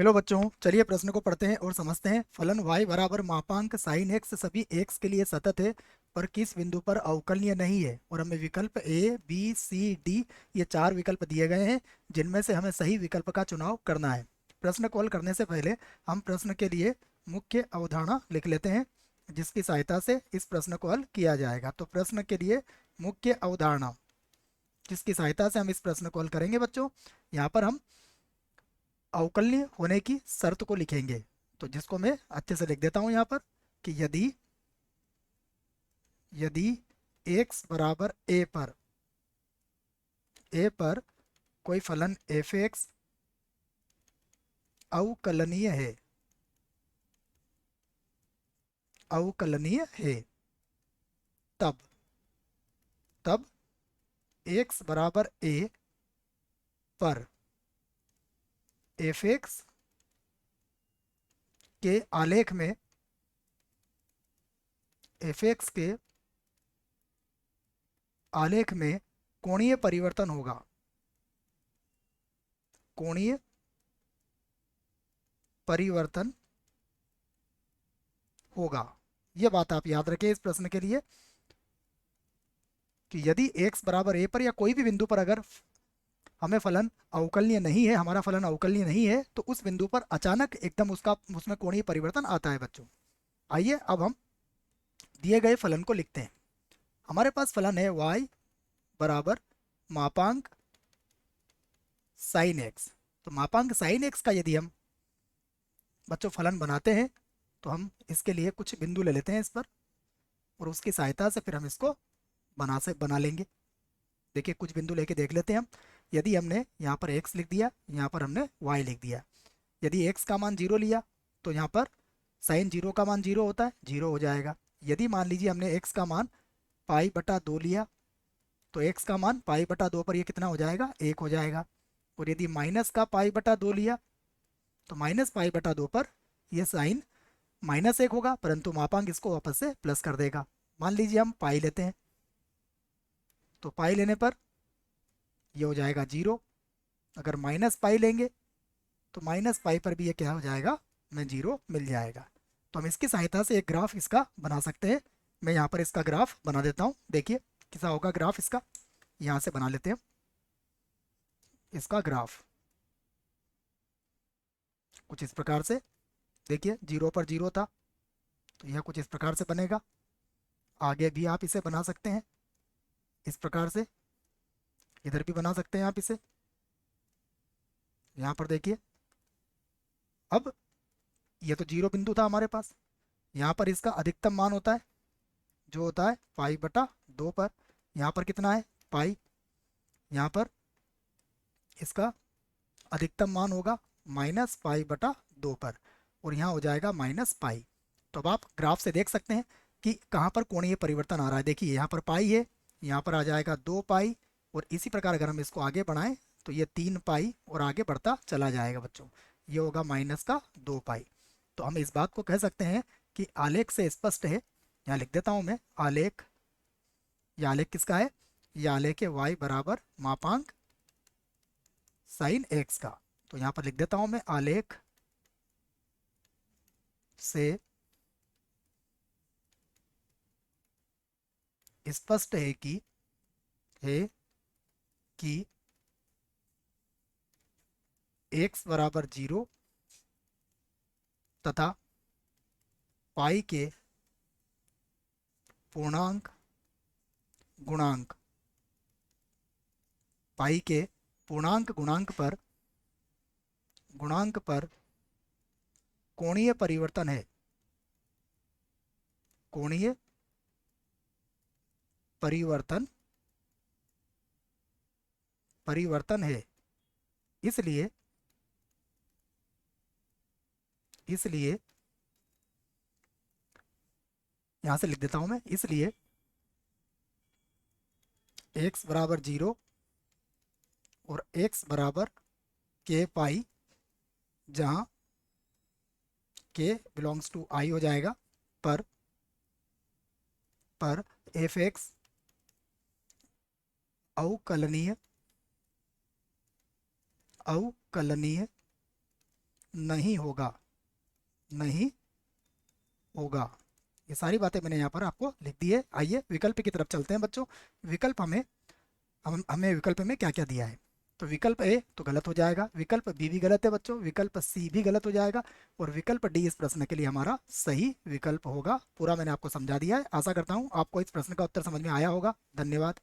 Hello बच्चों, चलिए प्रश्न को पढ़ते हैं और समझते हैं। फलन y बराबर मापांक साइन x सभी x के लिए सतत है पर किस बिंदु पर अवकलनीय नहीं है। और हमें विकल्प ए बी सी डी ये चार विकल्प दिए गए हैं जिनमें से हमें सही विकल्प का चुनाव करना है। प्रश्न को हल करने से पहले हम प्रश्न के लिए मुख्य अवधारणा लिख लेते हैं जिसकी सहायता से इस प्रश्न को हल किया जाएगा। तो प्रश्न के लिए मुख्य अवधारणा जिसकी सहायता से हम इस प्रश्न को हल करेंगे बच्चों, यहाँ पर हम अवकलनीय होने की शर्त को लिखेंगे। तो जिसको मैं अच्छे से लिख देता हूं यहाँ पर कि यदि यदि x बराबर a पर कोई फलन एफ एक्स अवकलनीय है अवकलनीय है तब तब x बराबर a पर एफ एक्स के आलेख में एफ एक्स के आलेख में कोणीय परिवर्तन होगा। कोणीय परिवर्तन होगा। यह बात आप याद रखें इस प्रश्न के लिए कि यदि x बराबर a पर या कोई भी बिंदु पर अगर हमें फलन अवकलनीय नहीं है, हमारा फलन अवकलनीय नहीं है, तो उस बिंदु पर अचानक एकदम उसमें कोणीय परिवर्तन आता है बच्चों। आइए अब हम दिए गए फलन को लिखते हैं। हमारे पास फलन है y बराबर मापांक साइन x। तो मापांक साइन x का यदि हम बच्चों फलन बनाते हैं तो हम इसके लिए कुछ बिंदु ले लेते हैं इस पर और उसकी सहायता से फिर हम इसको बना लेंगे। देखिए कुछ बिंदु लेके देख लेते हैं हम। यदि हमने यहाँ पर x लिख दिया, यहाँ पर हमने y लिख दिया। यदि x का मान 0 लिया तो यहाँ पर साइन 0 का मान 0 होता है, 0 हो जाएगा। यदि मान लीजिए हमने x का मान पाई बटा 2 लिया तो x का मान पाई बटा 2 पर ये कितना हो जाएगा, 1 हो जाएगा। और यदि माइनस का पाई बटा 2 लिया तो माइनस पाई बटा 2 पर यह साइन -1 होगा, परंतु मापांक इसको वापस से प्लस कर देगा। मान लीजिए हम पाई लेते हैं तो पाई लेने पर ये हो जाएगा 0। अगर माइनस पाई लेंगे तो माइनस पाई पर भी ये क्या हो जाएगा, हमें 0 मिल जाएगा। तो हम इसकी सहायता से एक ग्राफ इसका बना सकते हैं। मैं यहाँ पर इसका ग्राफ बना देता हूँ। देखिए कैसा होगा ग्राफ इसका, यहाँ से बना लेते हैं इसका ग्राफ कुछ इस प्रकार से। देखिए 0 पर 0 था तो यह कुछ इस प्रकार से बनेगा। आगे भी आप इसे बना सकते हैं इस प्रकार से, इधर भी बना सकते हैं आप इसे। यहाँ पर देखिए अब ये तो 0 बिंदु था हमारे पास। यहाँ पर इसका अधिकतम मान होता है जो होता है पाई बटा 2 पर। यहाँ पर कितना है, पाई। यहाँ पर इसका अधिकतम मान होगा माइनस पाई बटा 2 पर और यहाँ हो जाएगा माइनस पाई। तो अब आप ग्राफ से देख सकते हैं कि कहाँ पर कोणीय परिवर्तन आ रहा है। देखिए यहाँ पर पाई है, यहाँ पर आ जाएगा 2 पाई और इसी प्रकार अगर हम इसको आगे बढ़ाएं तो ये 3 पाई और आगे बढ़ता चला जाएगा बच्चों। ये होगा माइनस का 2 पाई। तो हम इस बात को कह सकते हैं कि आलेख से स्पष्ट है। यहाँ लिख देता हूँ मैं आलेख। ये आलेख किसका है, ये आलेख है y बराबर मापांक साइन x का। तो यहाँ पर लिख देता हूँ मैं आलेख से स्पष्ट है कि x बराबर 0 तथा पाई के पूर्णांक गुणांक पाई के गुणांक पर कोणीय परिवर्तन है। कोणीय परिवर्तन परिवर्तन है। इसलिए इसलिए यहां से लिख देता हूं मैं, इसलिए x बराबर 0 और x बराबर k पाई, जहां k बिलोंग्स टू i हो जाएगा, पर एफ एक्स अवकलनीय अवकलनीय नहीं होगा, नहीं होगा। ये सारी बातें मैंने यहाँ पर आपको लिख दी है। आइए विकल्प की तरफ चलते हैं बच्चों। विकल्प हमें, हमें विकल्प में क्या क्या दिया है। तो विकल्प ए तो गलत हो जाएगा, विकल्प बी भी गलत है बच्चों, विकल्प सी भी गलत हो जाएगा, और विकल्प डी इस प्रश्न के लिए हमारा सही विकल्प होगा। पूरा मैंने आपको समझा दिया है। आशा करता हूँ आपको इस प्रश्न का उत्तर समझ में आया होगा। धन्यवाद।